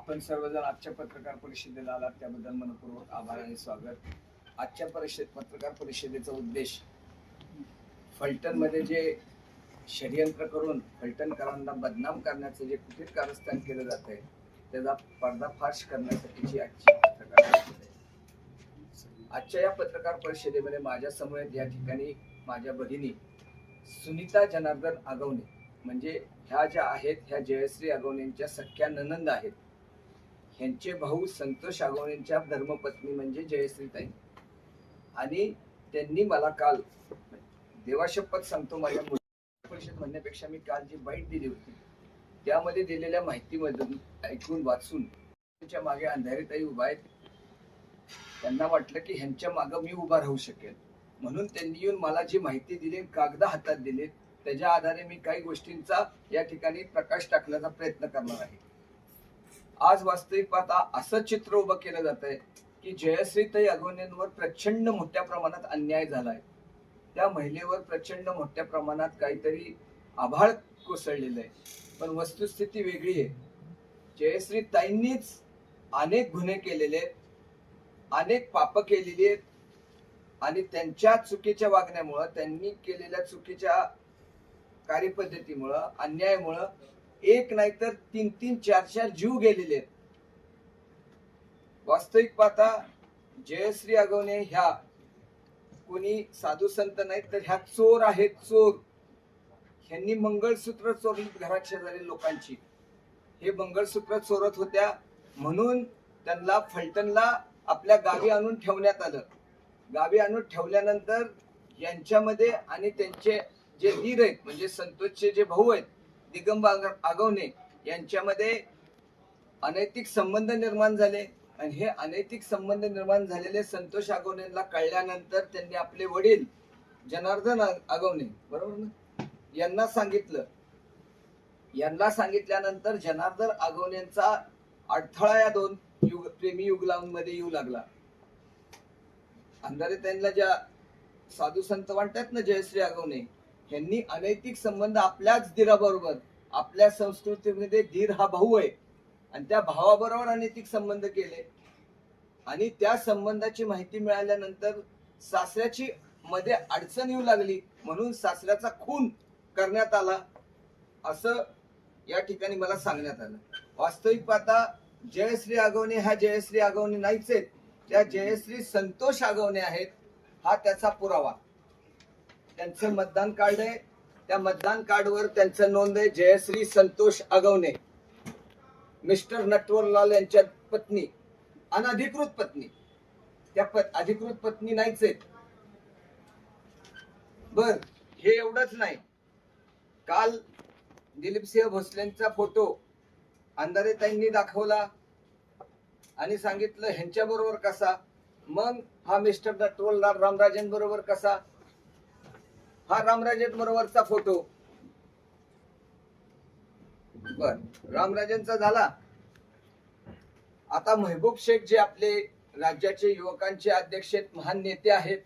आपण सर्वजण आजच्या पत्रकार परिषदेला आलात त्याबद्दल मनपूर्वक आभार आणि स्वागत. आजच्या पत्रकार परिषदेचा उद्देश फलटणमध्ये जे षडयंत्र करून फलटणकरांना बदनाम करण्याचं जे कुठे कारस्थान केलं जात आहे त्याचा पर्दाफाश करण्यासाठीची आजची पत्रकार परिषद आहे. आजच्या या पत्रकार परिषदेमध्ये माझ्या समोर या ठिकाणी माझ्या भगिनी सुनीता जनार्दन आगवणे म्हणजे ह्या ज्या आहेत ह्या जयश्री आगवणेंच्या सख्या ननंद आहेत. ह्यांचे भाऊ संतोष आगवणेंच्या धर्मपत्नी म्हणजे जयश्रीताई. आणि त्यांनी मला काल देवाशपथ सांगतो माझ्या परिषद म्हणण्यापेक्षा मी काल जी बाईट दिली होती त्यामध्ये दिलेल्या माहितीमधून ऐकून वाचून त्यांच्या मागे अंधारीताई उभा आहेत. त्यांना वाटलं की ह्यांच्या मागे मी उभा राहू शकेल म्हणून त्यांनी येऊन मला जी माहिती दिली कागद हातात दिले त्याच्या आधारे मी काही गोष्टींचा या ठिकाणी प्रकाश टाकण्याचा प्रयत्न करणार आहे. आज वास्तविक पाहता असं चित्र उभं केलं जात आहे की जयश्रीताई आगवणेंवर प्रचंड मोठ्या प्रमाणात अन्याय झालाय. त्या महिलेवर प्रचंड मोठ्या प्रमाणात काहीतरी आभाळ कोसळलेलं आहे. पण वस्तुस्थिती वेगळी आहे. जयश्रीताईंनीच अनेक गुन्हे केलेले आहेत, अनेक पाप केलेली आहेत आणि त्यांच्या चुकीच्या वागण्यामुळं त्यांनी केलेल्या चुकीच्या कार्यपद्धतीमुळं अन्यायामुळं एक नाही तर 3-3, 4-4 जीव गेलेले आहेत. वास्तविक पाहता जयश्री आगवणे ह्या कोणी साधू संत नाहीत तर ह्या चोर आहेत, चोर. ह्यांनी मंगळसूत्र चोरलीत घरात शेजारी लोकांची. हे मंगळसूत्र चोरत होत्या म्हणून त्यांना फलटणला आपल्या गावी आणून ठेवण्यात आलं. गावी आणून ठेवल्यानंतर यांच्यामध्ये आणि त्यांचे जे दीर आहेत म्हणजे संतोषचे जे भाऊ आहेत दिगंबर आगवणे यांच्यामध्ये अनैतिक संबंध निर्माण झाले. आणि हे अनैतिक संबंध निर्माण झालेले संतोष आगवणेंना कळल्यानंतर त्यांनी आपले वडील जनार्दन आगवणे बरोबर ना यांना सांगितलं. यांना सांगितल्यानंतर जनार्दन आगवणेंचा अडथळा या दोन प्रेमी युगलांमध्ये येऊ लागला. अंधारे त्यांना ज्या साधू संत वाटतात ना जयश्री आगवणे यांनी अनैतिक संबंध आपल्याच दीराबरोबर आपल्या संस्कृतीमध्ये दीर हा भाऊ आहे आणि त्या भावाबरोबर अनैतिक संबंध केले. आणि त्या संबंधाची माहिती मिळाल्यानंतर सासऱ्याची मध्ये अडचण येऊ लागली म्हणून सासऱ्याचा खून करण्यात आला असं या ठिकाणी मला सांगण्यात आलं. वास्तविक पाहता जयश्री आगवणे ह्या जयश्री आगवणे नाहीच आहेत, त्या जयश्री संतोष आगवणे आहेत. हा त्याचा पुरावा. त्यांचं मतदान कार्ड आहे, त्या मतदान कार्डवर त्यांचं नोंद आहे जयश्री संतोष आगवणे, मिस्टर नटवरलाल यांच्या पत्नी, अनधिकृत पत्नी. त्या अधिकृत पत्नी नाहीच आहेत. बर हे एवढंच नाही, काल दिलीपसिंह भोसलेंचा फोटो अंधारेताईंनी दाखवला आणि सांगितलं ह्यांच्या बरोबर कसा. मग हा मिस्टर नटवरलाल रामराजन बरोबर कसा. हा रामराजन बरोबरचा फोटो. बर रामराजनचा झाला. आता महबूब शेख जे आपले राज्याचे युवकांचे अध्यक्ष आहेत, महान नेते आहेत,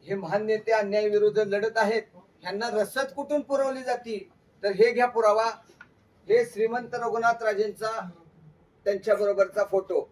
हे महान नेते अन्यायाविरुद्ध लढत आहेत. ह्यांना रसद कुठून पुरवली जाते तर हे घ्या पुरावा. हे श्रीमंत रघुनाथ राजेंचा त्यांच्या बरोबरचा फोटो.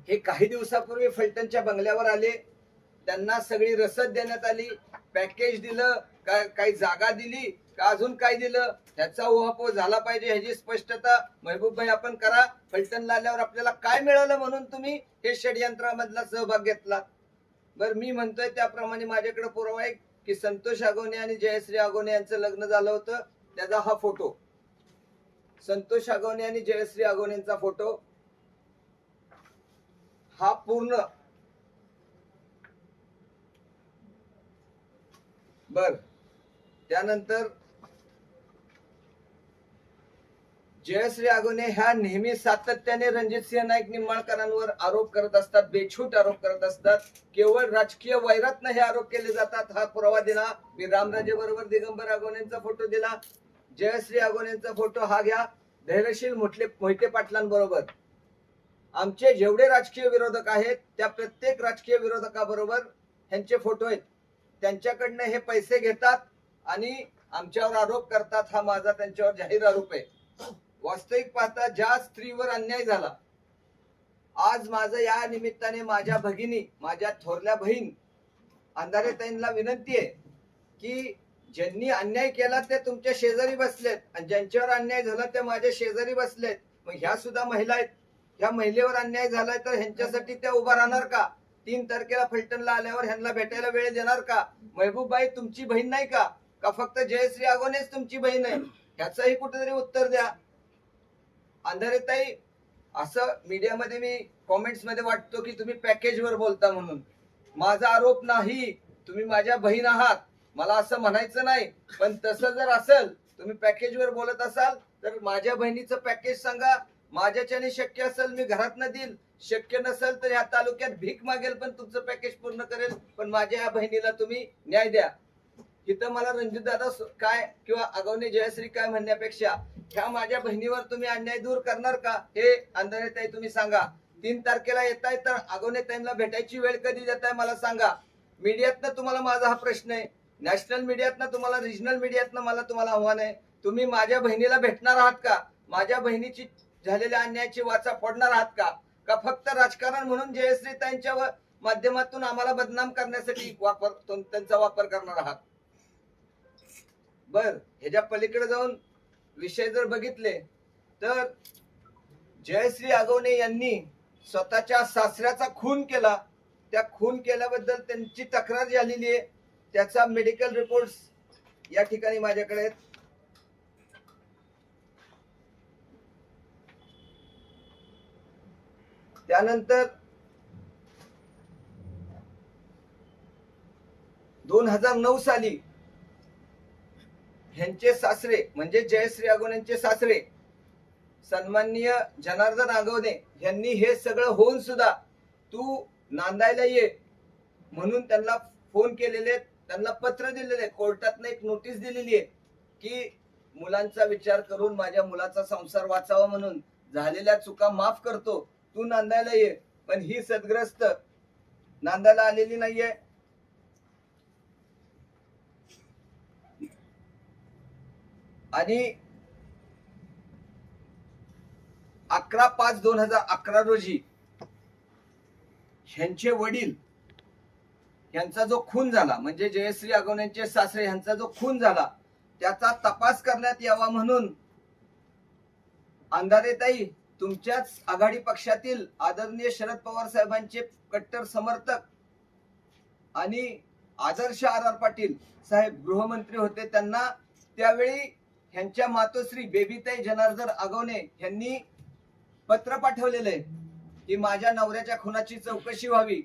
हे काही दिवसापूर्वी फलटणच्या बंगल्यावर आले, त्यांना सगळी रसद देण्यात आली, पॅकेज दिलं, काही जागा दिली का अजून काय दिलं ह्याचा उहापोह झाला पाहिजे ह्याची स्पष्टता महबूब भाई आपण करा. फलटणला आल्यावर आपल्याला काय मिळालं म्हणून तुम्ही हे षडयंत्रामधला सहभाग घेतला. बरं मी म्हणतोय त्याप्रमाणे माझ्याकडे पुरावा आहे की संतोष आगवणे आणि जयश्री आगवणे यांचं लग्न झालं होतं. त्याचा हा फोटो, संतोष आगवणे आणि जयश्री आगवणेंचा फोटो हा पूर्ण. बर त्यानंतर जयश्री आगवणे ह्या नेहमी सातत्याने रणजितसिंह नाईक निंबाळकरांवर आरोप करत असतात, बेछूट आरोप करत असतात. केवळ राजकीय वैरातनं हे आरोप केले जातात. हा पुरावा दिला मी. रामराजे बरोबर दिगंबर आगवणेंचा फोटो दिला. जयश्री आगवणेंचा फोटो हा घ्या धैर्यशील मोहिते पाटलांबरोबर. आमचे जेवढे राजकीय विरोधक आहेत त्या प्रत्येक राजकीय विरोधकाबरोबर ह्यांचे फोटो आहेत. त्यांच्याकडनं हे पैसे घेतात आणि आमच्यावर आरोप करतात. हा माझा त्यांच्यावर जाहीर आरोप आहे. वास्तविक पाहता ज्या स्त्रीवर अन्याय झाला, आज माझं या निमित्ताने माझ्या भगिनी, माझ्या थोरल्या बहीण अंधारेताईंना विनंती आहे की ज्यांनी अन्याय केला ते तुमच्या शेजारी बसलेत आणि ज्यांच्यावर अन्याय झाला ते माझ्या शेजारी बसलेत. मग ह्या सुद्धा महिला आहेत. ह्या महिलेवर अन्याय झालाय तर ह्यांच्यासाठी त्या उभा राहणार का? 3 तारखेला फलटणला आल्यावर ह्यांना भेटायला वेळ देणार का? महबूबबाई तुमची बहीण नाही का? का फक्त जयश्री आगोनेच तुमची बहीण आहे? ह्याचंही कुठेतरी उत्तर द्या. अंधारेताई, असं मीडियामध्ये मी कॉमेंट्स मध्ये वाटतो की तुम्ही पॅकेजवर बोलता म्हणून. माझा आरोप नाही, तुम्ही माझ्या बहीण आहात, मला असं म्हणायचं नाही. पण तसं जर असेल, तुम्ही पॅकेजवर बोलत असाल तर माझ्या बहिणीचं पॅकेज सांगा. माझ्याच्याने शक्य असेल मी घरातनं देईल, शक्य नसेल तर या तालुक्यात भीक मागेल पण तुमचं पॅकेज पूर्ण करेल. पण माझ्या या बहिणीला तुम्ही न्याय द्या. इथं मला रणजित दादा काय किंवा अगवणे जयश्री काय म्हणण्यापेक्षा ह्या माझ्या बहिणीवर तुम्ही अन्याय दूर करणार का हे अंधारेताई तुम्ही सांगा. 3 तारखेला येताय तर अगवणेताईंना भेटायची वेळ कधी देताय मला सांगा. मीडियातनं तुम्हाला माझा हा प्रश्न आहे, नॅशनल मीडियातनं तुम्हाला, रिजनल मीडियातनं मला तुम्हाला आव्हान आहे. तुम्ही माझ्या बहिणीला भेटणार आहात का? माझ्या बहिणीची झालेल्या अन्यायाची वाचा फोडणार आहात का? का फक्त राजकारण म्हणून जयश्रीताईंच्या माध्यमातून आम्हाला बदनाम करण्यासाठी त्यांचा वापर करणार आहात? बर, ह्याच्या पलीकडे जाऊन विषय जर बघितले तर जयश्री आगवणे यांनी स्वतःच्या सासऱ्याचा खून केला. त्या खून केल्याबद्दल त्यांची तक्रार झालेली आहे. त्याचा मेडिकल रिपोर्ट्स या ठिकाणी माझ्याकडे आहेत. त्यानंतर 2009 साली ह्यांचे सासरे म्हणजे जयश्री आगवणेंचे सासरे सन्माननीय जनार्दन आगवणे यांनी हे सगळं होऊन सुद्धा तू नांदायला ये म्हणून त्यांना फोन केलेले, त्यांना पत्र दिलेले, कोर्टातनं एक नोटीस दिलेली आहे की मुलांचा विचार करून माझ्या मुलाचा संसार वाचावा म्हणून झालेल्या चुका माफ करतो, तू नांदायला ये. पण ही सदग्रस्त नांदायला आलेली नाहीये. आणि 11/5/2011 रोजी ह्यांचे वडील यांचा जो खून झाला म्हणजे जयश्री आगवणेंचे सासरे यांचा जो खून झाला त्याचा तपास करण्यात यावा म्हणून अंधारेताई तुमच्याच आघाडी पक्षातील आदरणीय शरद पवार साहेबांचे कट्टर समर्थक आणि आदर्श आर पाटील साहेब गृहमंत्री होते, त्यांना त्यावेळी ह्यांच्या मातोश्री बेबीताई जनार्दन आगवणे यांनी पत्र पाठवलेलं आहे की माझ्या नवऱ्याच्या खुनाची चौकशी व्हावी.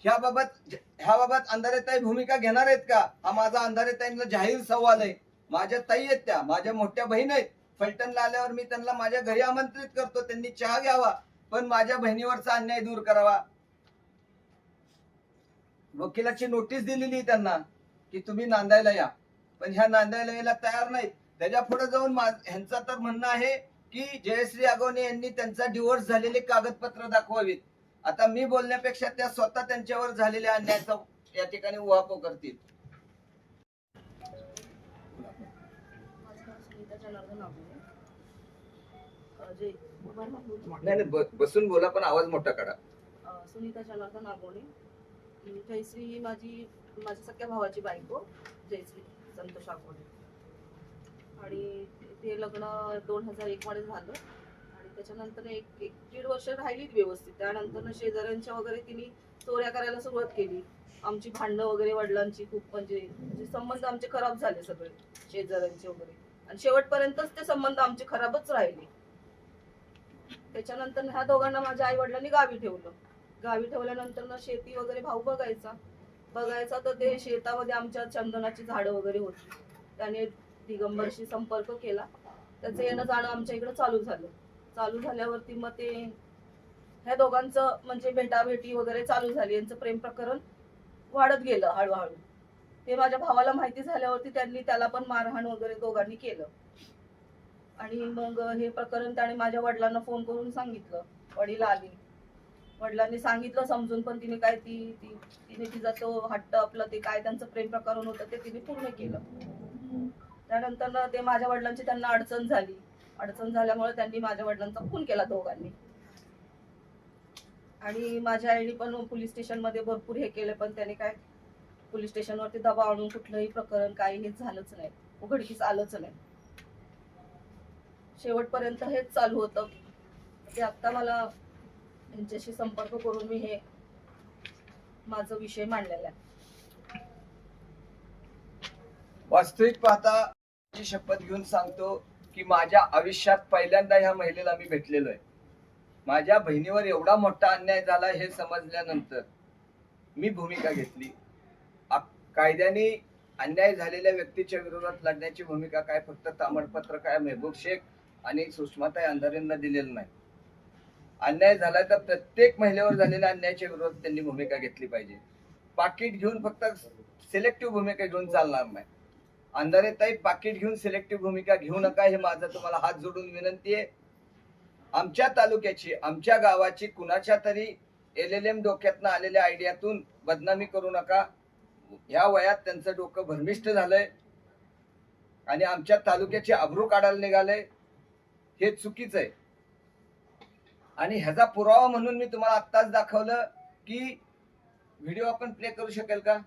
ह्याबाबत अंधारेताई भूमिका घेणार आहेत का? हा माझा अंधारेताईंना जाहीर सवाल आहे. माझ्या ताई आहेत, त्या माझ्या मोठ्या बहीण आहेत. फलटणला आल्यावर मी त्यांना माझ्या घरी आमंत्रित करतो, त्यांनी चहा घ्यावा पण माझ्या बहिणीवरचा अन्याय दूर करावा. वकिलाची नोटीस दिलेली त्यांना की तुम्ही नांदायला या, पण ह्या नांदायला यायला तयार नाहीत. त्याच्या पुढे जाऊन ह्यांचा तर म्हणणं आहे की जयश्री आगवणे यांनी त्यांचा डिवोर्स झालेले कागदपत्र दाखवावीत. आता मी बोलण्यापेक्षा त्या स्वतः त्यांच्यावर झालेल्या अन्यायाचा या ठिकाणी उहापोह करतील. नाही, बसून बोला पण आवाज मोठा काढा. सुनीता जनार्दन आगवणे. जयश्री ही माझ्या सख्या भावाची बायको जयश्री संतोष आगवणे. आणि ते लग्न 2001 मध्ये झालं आणि त्याच्यानंतर एक 1.5 वर्ष राहिली व्यवस्थित. त्यानंतर शेजाऱ्यांच्या वगैरे तिने चोऱ्या करायला सुरुवात केली. आमची भांडणं वगैरे वडिलांची खूप म्हणजे संबंध आमचे खराब झाले सगळे शेजाऱ्यांचे वगैरे, आणि शेवटपर्यंतच ते संबंध आमचे खराबच राहिले. त्याच्यानंतर ह्या दोघांना माझ्या आई वडिलांनी गावी ठेवलं. गावी ठेवल्यानंतर शेती वगैरे भाऊ बघायचा तर ते शेतामध्ये आमच्या चंदनाची झाडं वगैरे होती. त्याने दिगंबरशी संपर्क केला. त्याचं येणं जाणं आमच्या इकडे चालू झाल्यावरती मग ते ह्या दोघांचं म्हणजे भेटाभेटी वगैरे चालू झाली. यांचं प्रेम प्रकरण वाढत गेलं हळूहळू. ते माझ्या भावाला माहिती झाल्यावरती त्यांनी त्याला पण मारहाण वगैरे दोघांनी केलं. आणि मग हे प्रकरण त्याने माझ्या वडिलांना फोन करून सांगितलं. वडील आली, वडिलांनी सांगितलं समजून, पण तिने काय तिने तिचा तो हट्ट आपलं ते काय त्यांचं प्रेम प्रकरण होतं ते तिने पूर्ण केलं. त्यानंतर ते माझ्या वडिलांची त्यांना अडचण झाली. अडचण झाल्यामुळे त्यांनी माझ्या वडिलांचा खून केला दोघांनी. आणि माझ्या आईने पण पोलीस स्टेशन मध्ये भरपूर हे केले, पण त्याने काय पोलीस स्टेशनवरती दबाव आणून कुठलंही प्रकरण काही झालंच नाही, उघडकीस आलंच नाही. शेवटपर्यंत हेच चालू होतं. ते आता मला यांच्याशी संपर्क करून मी हे माझा विषय मांडलेला आहे. वास्तविक पाहता शपथ घेऊन सांगतो की माझ्या आयुष्यात पहिल्यांदा ह्या महिलेला मी भेटलेलो आहे. माझ्या बहिणीवर एवढा मोठा अन्याय झाला हे समजल्यानंतर मी भूमिका घेतली. कायद्याने अन्याय झालेल्या व्यक्तीच्या विरोधात लढण्याची भूमिका काय फक्त तामडपत्र काय मेहबूब शेख आणि सुषमाताई अंधारेंना दिलेलं नाही. अन्याय झाला तर प्रत्येक महिलेवर झालेल्या अन्यायाच्या विरोधात त्यांनी भूमिका घेतली पाहिजे. पाकिट घेऊन फक्त सिलेक्टिव्ह भूमिका घेऊन चालणार नाही. अंधारेताई पाकिट घेऊन सिलेक्टिव्ह भूमिका घेऊ नका, हे माझं तुम्हाला हात जोडून विनंती आहे. आमच्या तालुक्याची, आमच्या गावाची कुणाच्या तरी LLM डोक्यातनं आलेल्या आयडियातून बदनामी करू नका. या वयात त्यांचं डोकं भरमिष्ट झालंय आणि आमच्या तालुक्याची आबरू काढायला निघालंय, हे चुकीचं आहे. आणि ह्याचा पुरावा म्हणून मी तुम्हाला आत्ताच दाखवलं की व्हिडिओ आपण प्ले करू शकेल का?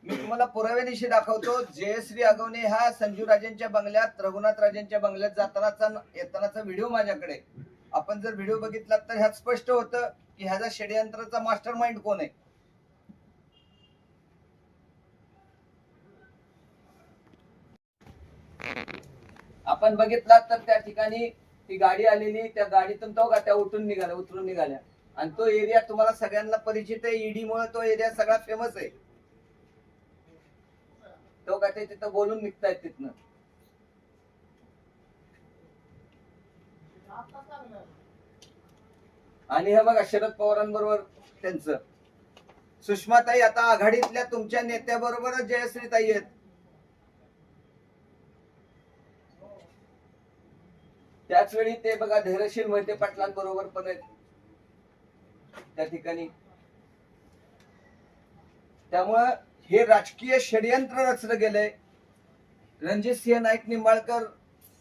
मी तुम्हाला पुराव्यानिशी दाखवतो. जयश्री अगवणे हा संजू राजेंच्या बंगल्यात, रघुनाथ राजेंच्या बंगल्यात येतानाचा व्हिडिओ माझ्याकडे. आपण जर व्हिडिओ बघितला तर ह्यात स्पष्ट होतं की ह्याचा षडयंत्राचा मास्टर माइंड कोण आहे. आपण बघितला तर त्या ठिकाणी ती गाडी आलेली, त्या गाडीतून तो गाड्या उतरून निघाल्या आणि तो एरिया तुम्हाला सगळ्यांना परिचित आहे. ईडी मुळे तो एरिया सगळा फेमस आहे. तो गाठे तिथं बोलून निघतायत तिथनं. आणि हे बघा शरद पवारांबरोबर त्यांचं. सुषमाताई आता आघाडीतल्या तुमच्या नेत्याबरोबरच जयश्रीताई आहेत. त्याच वेळी ते बघा धैर्यशील मोहिते पाटलांबरोबर पण आहेत त्या ठिकाणी. त्यामुळं हे राजकीय षडयंत्र रचलं गेलंय. रणजितसिंह नाईक निंबाळकर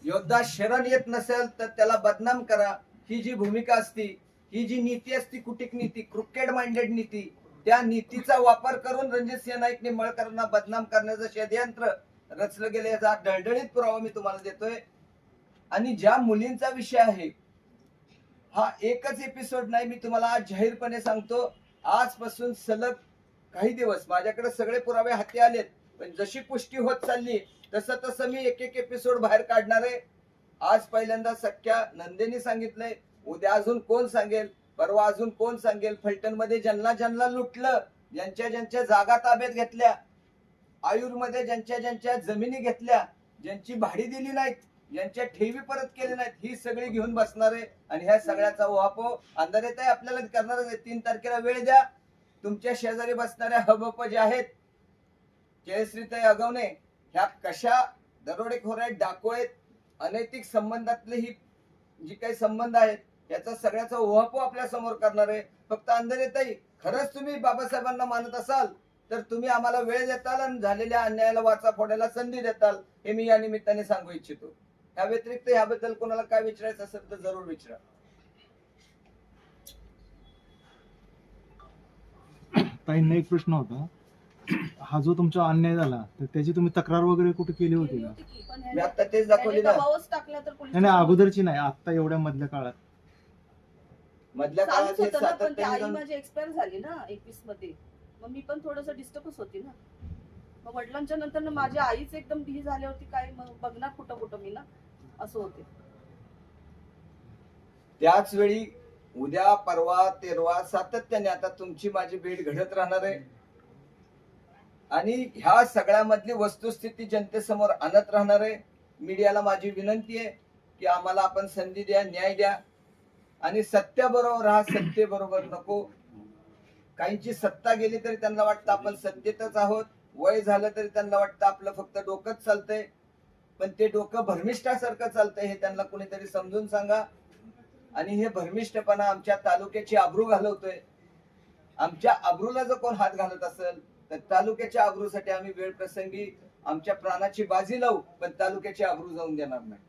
योद्धा शरण येत नसेल तर त्याला बदनाम करा, ही जी भूमिका असती, ही जी नीती असती, कुटिक नीती, क्रुकेड माइंडेड नीती, त्या नीतीचा वापर करून रणजितसिंह नाईक निंबाळकरांना बदनाम करण्याचं षडयंत्र रचलं गेलं, याचा ढळढळीत पुरावा मी तुम्हाला देतोय. आणि ज्या मुलींचा विषय आहे हा एकच एपिसोड नाही, मी तुम्हाला आज जाहीरपणे सांगतो. आजपासून सलग काही दिवस माझ्याकडे सगळे पुरावे हाती आलेत, पण जशी पुष्टी होत चालली तसं तसं मी एक एक एपिसोड बाहेर काढणार आहे. आज पहिल्यांदा सख्या नंदेनी सांगितलंय, उद्या अजून कोण सांगेल, परवा अजून कोण सांगेल. फलटण मध्ये ज्यांना लुटलं, ज्यांच्या जागा ताब्यात घेतल्या, आयुर्मध्ये ज्यांच्या जमिनी घेतल्या, ज्यांची भाडी दिली नाहीत, यांच्या ठेवी परत केले नाहीत, ही सगळी घेऊन बसणार आहे. आणि ह्या सगळ्याचा उहापोह अंधारेताई आपल्याला करणारच आहे. 3 तारखेला वेळ द्या. तुमच्या शेजारी बसणाऱ्या हबप जे आहेत, जयश्रीताई अगवणे, ह्या कशा दरोडेखोर आहेत, डाकू आहेत, अनैतिक संबंधातले ही जी काही संबंध आहेत, याचा सगळ्याचा उहापोह आपल्या समोर करणार आहे. फक्त अंधारेताई, खरंच तुम्ही बाबासाहेबांना मानत असाल तर तुम्ही आम्हाला वेळ देताल आणि झालेल्या अन्यायाला वाचा फोडायला संधी देताल, हे मी या निमित्ताने सांगू इच्छितो. या व्यतिरिक्त याबद्दल कोणाला काय विचारायचं असेल तर जरूर विचारा. ताईंना एक प्रश्न होता, हा जो तुमचा अन्याय झाला तर त्याची तुम्ही तक्रार वगैरे कुठे केली होती का? मी आता तेच दाखवली ना. नाही अगोदरची नाही, आता एवढ्या मधल्या काळात. मधल्या काळात हे आई सातत्याने माझी एक्सपायर झाली ना 21 मध्ये, मग मी पण थोडस डिस्टर्बच होती ना. मग वडिलांच्या नंतर माझी आईच एकदम ढी झाली होती, काय मग बघणार कुठं मी ना, असं होते. त्याच वेळी उद्या परवा तेरवा सातत्याने आता तुमची माझी भेट घडत राहणार आहे आणि ह्या सगळ्यामधली वस्तुस्थिती जनतेसमोर आणत राहणार आहे. मीडियाला माझी विनंती आहे की आम्हाला आपण संधी द्या, न्याय द्या आणि सत्याबरोबर राहा, सत्तेबरोबर नको. काहींची सत्ता गेली तरी त्यांना वाटतं आपण सत्तेतच आहोत, वय झालं तरी त्यांना वाटतं आपलं फक्त डोकंच चालतंय, पण ते डोकं भरमिष्ठासारखं चालतंय हे त्यांना कोणीतरी समजून सांगा. आणि हे भरमिष्ठपणा आमच्या तालुक्याची आबरू घालवतोय. आमच्या आबरूला जर कोण हात घालत असेल तर तालुक्याच्या आबरूसाठी आम्ही वेळ प्रसंगी आमच्या प्राणाची बाजी लावू, पण तालुक्याची आबरू जाऊन देणार नाही.